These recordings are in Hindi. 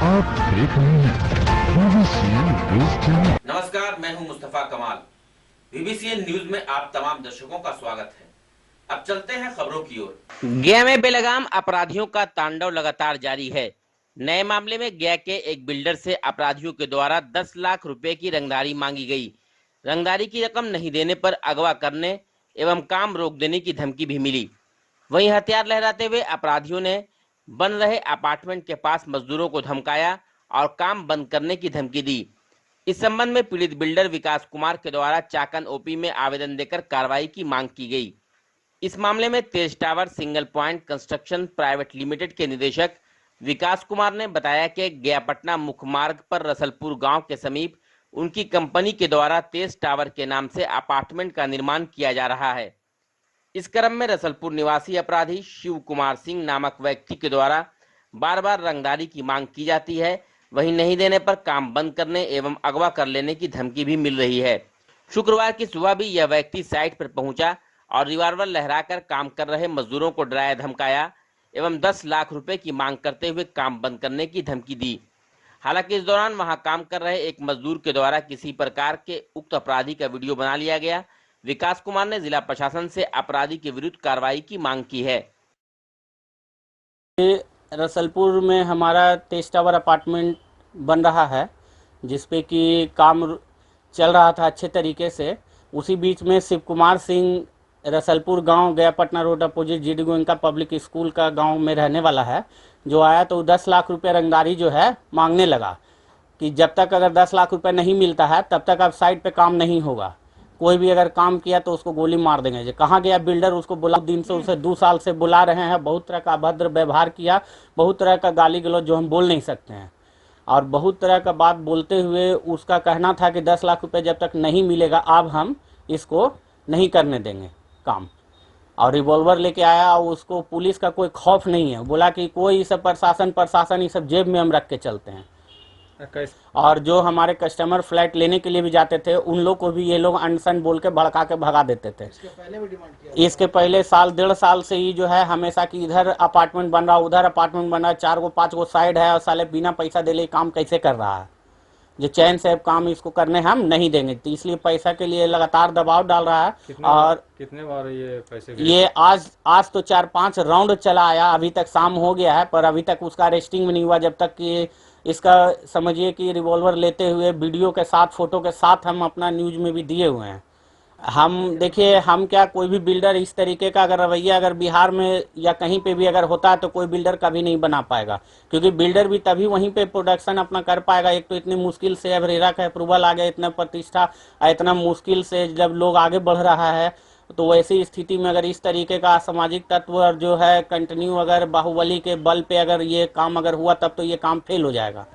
आप देख रहे हैं बीबीसीएन न्यूज चैनल। नमस्कार, मैं हूं मुस्तफा कमाल। बीबीसीएन न्यूज में आप तमाम दर्शकों का स्वागत है। अब चलते हैं खबरों की ओर। गया में बेलगाम अपराधियों का तांडव लगातार जारी है। नए मामले में गया के एक बिल्डर से अपराधियों के द्वारा 10 लाख रुपए की रंगदारी मांगी गई। रंगदारी की रकम नहीं देने पर अगवा करने एवं काम रोक देने की धमकी भी मिली। वहीं हथियार लहराते हुए अपराधियों ने बन रहे अपार्टमेंट के पास मजदूरों को धमकाया और काम बंद करने की धमकी दी। इस संबंध में पीड़ित बिल्डर विकास कुमार के द्वारा चाकन ओपी में आवेदन देकर कार्रवाई की मांग की गई। इस मामले में Tej tower single point construction private limited के निदेशक विकास कुमार ने बताया कि गया पटना मुख्य मार्ग पर रसलपुर गांव के समीप उनकी कंपनी के द्वारा तेज टावर के नाम से अपार्टमेंट का निर्माण किया जा रहा है। इस क्रम में रसलपुर निवासी अपराधी शिव कुमार सिंह नामक व्यक्ति के द्वारा बार बार रंगदारी की मांग की जाती है। वहीं नहीं देने पर काम बंद करने एवं अगवा कर लेने की धमकी भी मिल रही है। शुक्रवार की सुबह भी यह व्यक्ति साइट पर पहुंचा और रिवाल्वर लहराकर काम कर रहे मजदूरों को डराया धमकाया एवं 10 लाख रुपए की मांग करते हुए काम बंद करने की धमकी दी। हालांकि इस दौरान वहां काम कर रहे एक मजदूर के द्वारा किसी प्रकार के उक्त अपराधी का वीडियो बना लिया गया। विकास कुमार ने जिला प्रशासन से अपराधी के विरुद्ध कार्रवाई की मांग की है। रसलपुर में हमारा तेज टावर अपार्टमेंट बन रहा है, जिसपे कि काम चल रहा था अच्छे तरीके से। उसी बीच में शिव कुमार सिंह रसलपुर गांव गया Patna road opposite GD Goenka public school का गांव में रहने वाला है, जो आया तो 10 लाख रुपए रंगदारी जो है मांगने लगा कि जब तक अगर 10 लाख रुपए नहीं मिलता है तब तक अब साइट पे काम नहीं होगा। कोई भी अगर काम किया तो उसको गोली मार देंगे। जो कहाँ गया बिल्डर, उसको बुला दिन से उसे 2 साल से बुला रहे हैं। बहुत तरह का अभद्र व्यवहार किया, बहुत तरह का गाली गलौज जो हम बोल नहीं सकते हैं, और बहुत तरह का बात बोलते हुए उसका कहना था कि 10 लाख रुपए जब तक नहीं मिलेगा अब हम इसको नहीं करने देंगे काम। और रिवॉल्वर लेके आया और उसको पुलिस का कोई खौफ नहीं है। बोला कि कोई सब प्रशासन ये सब जेब में हम रख के चलते हैं। और जो हमारे कस्टमर फ्लैट लेने के लिए भी जाते थे उन लोग को भी ये लोग अनसन बोल के भड़का के भगा देते थे। इसके पहले साल 1.5 साल से ही जो है हमेशा कि इधर अपार्टमेंट बन रहा, उधर अपार्टमेंट बन रहा, 4 गो 5 गो साइड है और साले बिना पैसा दे ले काम कैसे कर रहा है। जो चैन से काम इसको करने हम नहीं देंगे, तो इसलिए पैसा के लिए लगातार दबाव डाल रहा है। कितने बार ये पैसे ये आज तो 4-5 राउंड चला आया। अभी तक शाम हो गया है पर अभी तक उसका अरेस्टिंग भी नहीं हुआ। जब तक कि इसका समझिए कि रिवॉल्वर लेते हुए वीडियो के साथ फोटो के साथ हम अपना न्यूज में भी दिए हुए हैं। हम देखिए, हम क्या कोई भी बिल्डर इस तरीके का अगर रवैया अगर बिहार में या कहीं पे भी अगर होता है तो कोई बिल्डर कभी नहीं बना पाएगा, क्योंकि बिल्डर भी तभी वहीं पे प्रोडक्शन अपना कर पाएगा। एक तो इतनी मुश्किल से अब रेरा का अप्रूवल आ गया, इतना प्रतिष्ठा, इतना मुश्किल से जब लोग आगे बढ़ रहा है, तो वैसी स्थिति में अगर इस तरीके का असामाजिक तत्व जो है कंटिन्यू अगर बाहुबली के बल पे अगर ये काम अगर हुआ तब तो ये काम फेल हो जाएगा।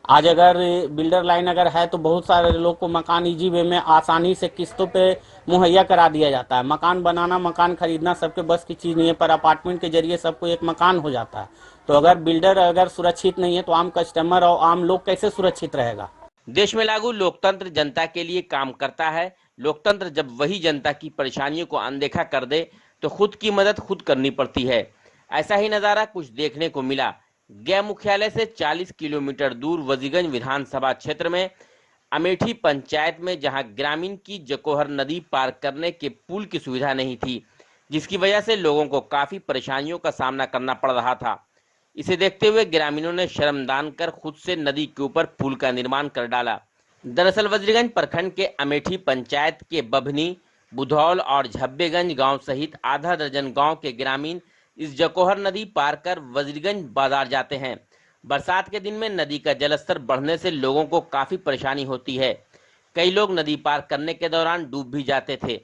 आज अगर बिल्डर लाइन अगर है तो बहुत सारे लोग को मकान इजी वे में आसानी से किस्तों पे मुहैया करा दिया जाता है। मकान बनाना, मकान खरीदना सबके बस की चीज़ नहीं है, पर अपार्टमेंट के जरिए सबको एक मकान हो जाता है। तो अगर बिल्डर अगर सुरक्षित नहीं है तो आम कस्टमर और आम लोग कैसे सुरक्षित रहेगा। देश में लागू लोकतंत्र जनता के लिए काम करता है। लोकतंत्र जब वही जनता की परेशानियों को अनदेखा कर दे तो खुद की मदद खुद करनी पड़ती है। ऐसा ही नजारा कुछ देखने को मिला। गया मुख्यालय से 40 किलोमीटर दूर वजीगंज विधानसभा क्षेत्र में अमेठी पंचायत में, जहां ग्रामीण की जकोहर नदी पार करने के पुल की सुविधा नहीं थी, जिसकी वजह से लोगों को काफी परेशानियों का सामना करना पड़ रहा था। इसे देखते हुए ग्रामीणों ने श्रमदान कर खुद से नदी के ऊपर पुल का निर्माण कर डाला। दरअसल वजीरगंज प्रखंड के अमेठी पंचायत के बभनी, बुधौल और झब्बेगंज गांव सहित आधा दर्जन गांव के ग्रामीण इस जकोहर नदी पार कर वजीरगंज बाजार जाते हैं। बरसात के दिन में नदी का जलस्तर बढ़ने से लोगों को काफी परेशानी होती है। कई लोग नदी पार करने के दौरान डूब भी जाते थे।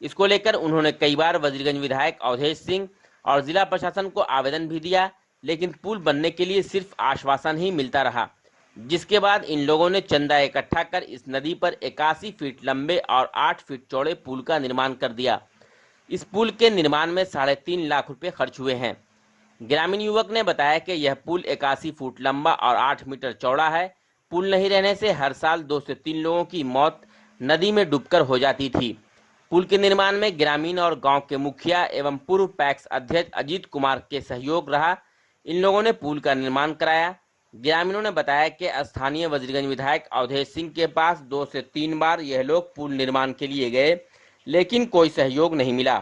इसको लेकर उन्होंने कई बार वजीरगंज विधायक अवधेश सिंह और जिला प्रशासन को आवेदन भी दिया, लेकिन पुल बनने के लिए सिर्फ आश्वासन ही मिलता रहा। जिसके बाद इन लोगों ने चंदा इकट्ठा कर इस नदी पर 81 फीट लंबे और 8 फीट चौड़े पुल का निर्माण कर दिया। इस पुल के निर्माण में 3.5 लाख रुपए खर्च हुए हैं। ग्रामीण युवक ने बताया कि यह पुल 81 फुट लंबा और 8 मीटर चौड़ा है। पुल नहीं रहने से हर साल 2 से 3 लोगों की मौत नदी में डूबकर हो जाती थी। पुल के निर्माण में ग्रामीण और गांव के मुखिया एवं पूर्व पैक्स अध्यक्ष अजीत कुमार के सहयोग रहा। इन लोगों ने पुल का निर्माण कराया। ग्रामीणों ने बताया कि स्थानीय वजीरगंज विधायक अवधेश सिंह के पास 2 से 3 बार यह लोग पुल निर्माण के लिए गए, लेकिन कोई सहयोग नहीं मिला।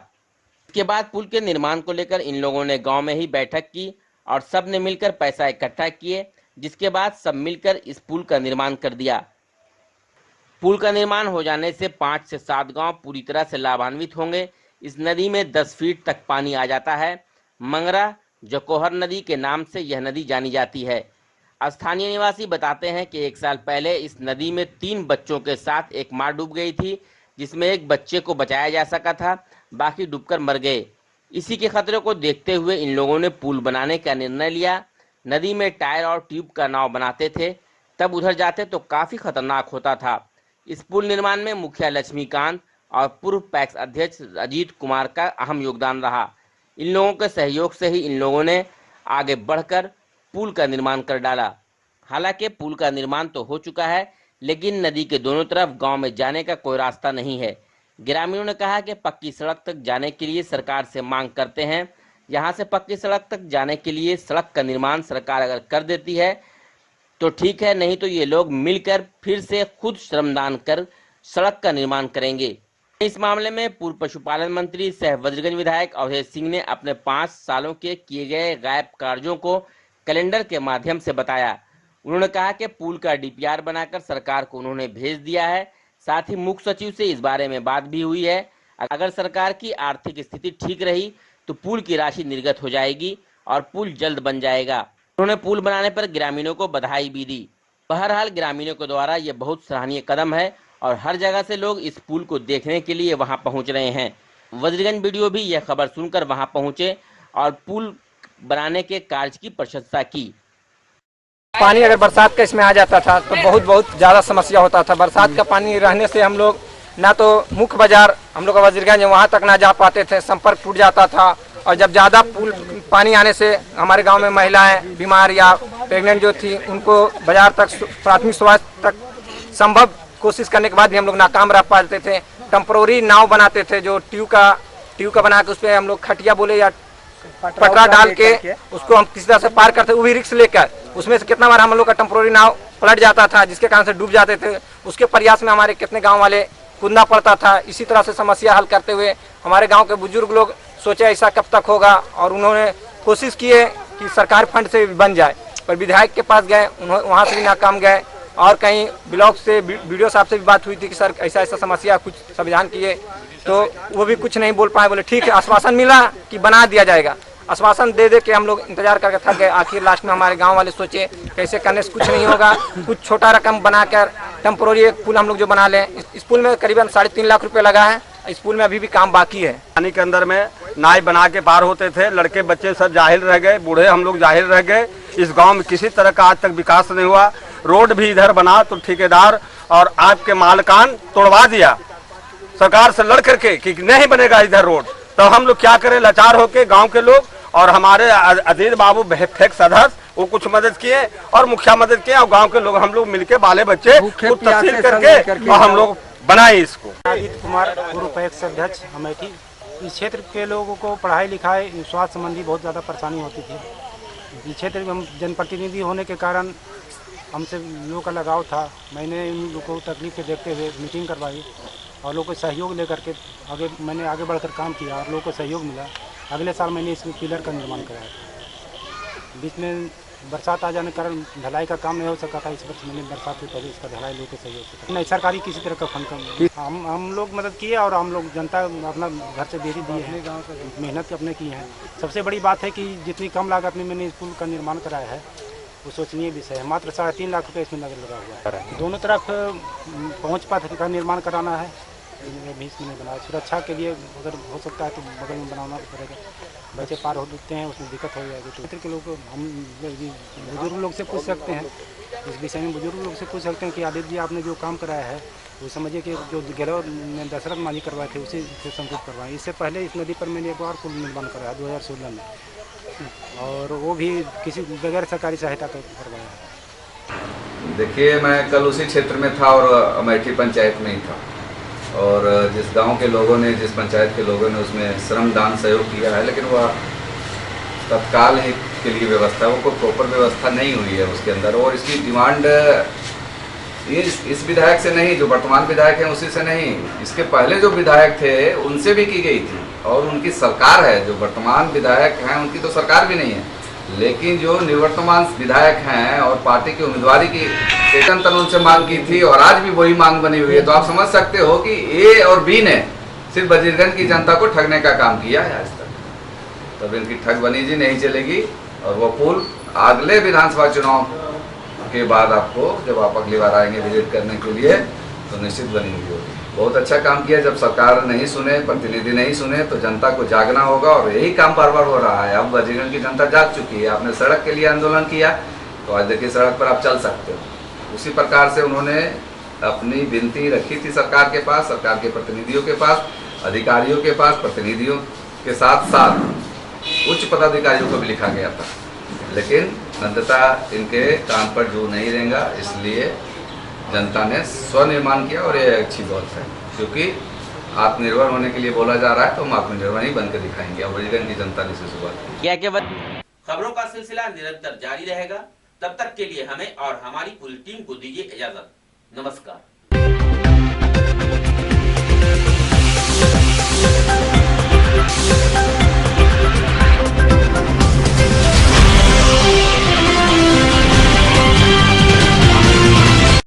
इसके बाद पुल के निर्माण को लेकर इन लोगों ने गांव में ही बैठक की और सब ने मिलकर पैसा इकट्ठा किए, जिसके बाद सब मिलकर इस पुल का निर्माण कर दिया। पुल का निर्माण हो जाने से 5 से 7 गांव पूरी तरह से लाभान्वित होंगे। इस नदी में 10 फीट तक पानी आ जाता है। मंगरा जकोहर नदी के नाम से यह नदी जानी जाती है। स्थानीय निवासी बताते हैं कि 1 साल पहले इस नदी में 3 बच्चों के साथ एक माँ डूब गई थी, जिसमें एक बच्चे को बचाया जा सका था, बाकी डूबकर मर गए। इसी के खतरे को देखते हुए इन लोगों ने पुल बनाने का निर्णय लिया। नदी में टायर और ट्यूब का नाव बनाते थे, तब उधर जाते तो काफी खतरनाक होता था। इस पुल निर्माण में मुखिया लक्ष्मीकांत और पूर्व पैक्स अध्यक्ष अजीत कुमार का अहम योगदान रहा। इन लोगों के सहयोग से ही इन लोगों ने आगे बढ़कर पुल का निर्माण कर डाला। हालांकि पुल का निर्माण तो हो चुका है, लेकिन नदी के दोनों तरफ गांव में जाने का कोई रास्ता नहीं है। ग्रामीणों ने कहा कि पक्की सड़क तक जाने के लिए सरकार से मांग करते हैं। यहां से पक्की सड़क तक जाने के लिए सड़क का निर्माण सरकार अगर कर देती है तो ठीक है, नहीं तो ये लोग मिलकर फिर से खुद श्रमदान कर सड़क का निर्माण करेंगे। इस मामले में पूर्व पशुपालन मंत्री सह वज्रगंज विधायक अवधेश सिंह ने अपने 5 सालों के किए गए गायब कार्यों को कैलेंडर के माध्यम से बताया। उन्होंने कहा कि पुल का डीपीआर बनाकर सरकार को उन्होंने भेज दिया है। साथ ही मुख्य सचिव से इस बारे में बात भी हुई है। अगर सरकार की आर्थिक स्थिति ठीक रही तो पुल की राशि निर्गत हो जाएगी और पुल जल्द बन जाएगा। उन्होंने पुल बनाने पर ग्रामीणों को बधाई भी दी। बहरहाल ग्रामीणों के द्वारा यह बहुत सराहनीय कदम है और हर जगह से लोग इस पुल को देखने के लिए वहां पहुंच रहे हैं। वज्रगंज वीडियो भी यह खबर सुनकर वहां पहुंचे और पुल बनाने के कार्य की प्रशंसा की। पानी अगर बरसात का इसमें आ जाता था तो बहुत ज़्यादा समस्या होता था। बरसात का पानी रहने से हम लोग ना तो मुख्य बाजार हम लोग का वज्रगंज वहाँ तक ना जा पाते थे, संपर्क टूट जाता था। और जब ज़्यादा पानी आने से हमारे गांव में महिलाएं बीमार या प्रेग्नेंट जो थी उनको बाजार तक प्राथमिक स्वास्थ्य तक संभव कोशिश करने के बाद भी हम लोग नाकाम रह पाते थे। टेम्पोररी नाव बनाते थे जो ट्यूब का बना के उस पर हम लोग खटिया बोले या पटरा डाल के उसको हम किसी तरह से पार करते, वो भी रिस्क लेकर। उसमें से कितना बार हम लोग का टेम्पोररी नाव पलट जाता था, जिसके कारण से डूब जाते थे। उसके प्रयास में हमारे कितने गांव वाले कूदना पड़ता था। इसी तरह से समस्या हल करते हुए हमारे गांव के बुजुर्ग लोग सोचे ऐसा कब तक होगा और उन्होंने कोशिश किए कि सरकार फंड से बन जाए। पर विधायक के पास गए, वहाँ से भी नाकाम गए और कहीं ब्लॉक से वीडियो साहब से भी बात हुई थी कि सर ऐसा समस्या कुछ संविधान किए, तो वो भी कुछ नहीं बोल पाए। बोले ठीक है, आश्वासन मिला कि बना दिया जाएगा। आश्वासन दे के हम लोग इंतजार करके थक गए। आखिर लास्ट में हमारे गांव वाले सोचे कैसे करने से कुछ नहीं होगा, कुछ छोटा रकम बनाकर टेम्पोररी एक पुल हम लोग जो बना लें। इस पुल में करीबन 3.5 लाख रुपए लगा है। इस पुल में अभी भी काम बाकी है। पानी के अंदर में नाव बना के पार होते थे, लड़के बच्चे सब जाहिल रह गए, बूढ़े हम लोग जाहिल रह गए। इस गांव में किसी तरह का आज तक विकास नहीं हुआ। रोड भी इधर बना तो ठेकेदार और आपके मालकान तोड़वा दिया सरकार से लड़ करके कि नहीं बनेगा इधर रोड। तो हम लोग क्या करें, लाचार होके गांव के लोग और हमारे अजीत बाबू फेक सदस्य वो कुछ मदद किए और मुखिया मदद किए और गांव के लोग हम लोग मिलके बाले बच्चे तहसील करके और हम लोग बनाए इसको। अजीत कुमार पूर्व पैक्स अध्यक्ष अमेठी। इस क्षेत्र के लोगों को पढ़ाई लिखाई स्वास्थ्य संबंधी बहुत ज़्यादा परेशानी होती थी। इस क्षेत्र में हम जनप्रतिनिधि होने के कारण हमसे लोगों का लगाव था। मैंने इन लोगों को तकलीफ के देखते हुए मीटिंग करवाई और लोगों को सहयोग लेकर के मैंने आगे बढ़कर काम किया और लोगों को सहयोग मिला। अगले साल मैंने इस पिलर का निर्माण कराया। बीच में बरसात आ जाने के कारण ढलाई का काम नहीं हो सका था। इस वर्ष मैंने बरसात से पहले इसका ढलाई लोगों के सहयोग से नहीं, सरकारी किसी तरह का फंड का हम लोग मदद किए और हम लोग जनता अपना घर से बेटी दी है, गाँव से मेहनत अपने की है। सबसे बड़ी बात है कि जितनी कम लागत में मैंने इस पुल का निर्माण कराया है वो सोचनीय विषय है। मात्र 3.5 लाख रुपये इसमें नजर लगा हुआ है। दोनों तरफ पहुँच पथ का निर्माण कराना है। बीच में नहीं बनाया। सुरक्षा के लिए अगर हो सकता है तो बगल में बनाना पड़ेगा। बच्चे पार होते हैं, उसमें दिक्कत हो जाएगी। तो क्षेत्र के लोग हम बुजुर्ग लोग से पूछ सकते हैं, इस विषय में बुजुर्ग लोग से पूछ सकते हैं कि आदित्य जी आपने जो काम कराया है वो समझिए कि जो गहलोत ने दशरथ मांझी करवाए थे उसी से संपूर्ण करवाए। इससे पहले इस नदी पर मैंने एक बार पुल निर्माण कराया 2016 में और वो भी किसी बगैर सरकारी सहायता का करवाया है। देखिए, मैं कल उसी क्षेत्र में था और अमेठी पंचायत में ही था और जिस गांव के लोगों ने, जिस पंचायत के लोगों ने उसमें श्रमदान सहयोग किया है, लेकिन वह तत्काल ही उसके लिए व्यवस्था, वो कोई प्रॉपर व्यवस्था नहीं हुई है उसके अंदर। और इसकी डिमांड इस विधायक से नहीं, जो वर्तमान विधायक हैं उसी से नहीं, इसके पहले जो विधायक थे उनसे भी की गई थी। और उनकी सरकार है, जो वर्तमान विधायक हैं उनकी तो सरकार भी नहीं है, लेकिन जो निवर्तमान विधायक हैं और पार्टी की उम्मीदवारी की निरंतर उनसे मांग की थी और आज भी वही मांग बनी हुई है। तो आप समझ सकते हो कि ए और बी ने सिर्फ वजीरगंज की जनता को ठगने का काम किया है आज तक। तब इनकी ठगबनी जी नहीं चलेगी। और वो पुल अगले विधानसभा चुनाव के बाद आपको, जब आप अगली बार आएंगे विजिट करने के लिए, तो निश्चित बनेगी होगी। बहुत अच्छा काम किया। जब सरकार नहीं सुने, प्रतिनिधि नहीं सुने, तो जनता को जागना होगा। और यही काम बार बार हो रहा है। अब वजीरगंज की जनता जाग चुकी है। आपने सड़क के लिए आंदोलन किया, तो आज देखिए सड़क पर आप चल सकते हो। उसी प्रकार से उन्होंने अपनी विनती रखी थी सरकार के पास, सरकार के प्रतिनिधियों के पास, अधिकारियों के पास, प्रतिनिधियों के साथ साथ उच्च पदाधिकारियों को भी लिखा गया था। लेकिन अंततः इनके कान पर जो नहीं रहेगा, इसलिए जनता ने स्वनिर्माण किया। और ये अच्छी बात है, क्योंकि आत्मनिर्भर होने के लिए बोला जा रहा है, तो हम आत्मनिर्भर ही बनकर दिखाएंगे। और वजीरगंज की जनता ने इसे शुरुआत की। क्या केवल खबरों का सिलसिला निरंतर जारी रहेगा। तब तक के लिए हमें और हमारी पूरी टीम को दीजिए इजाजत। नमस्कार।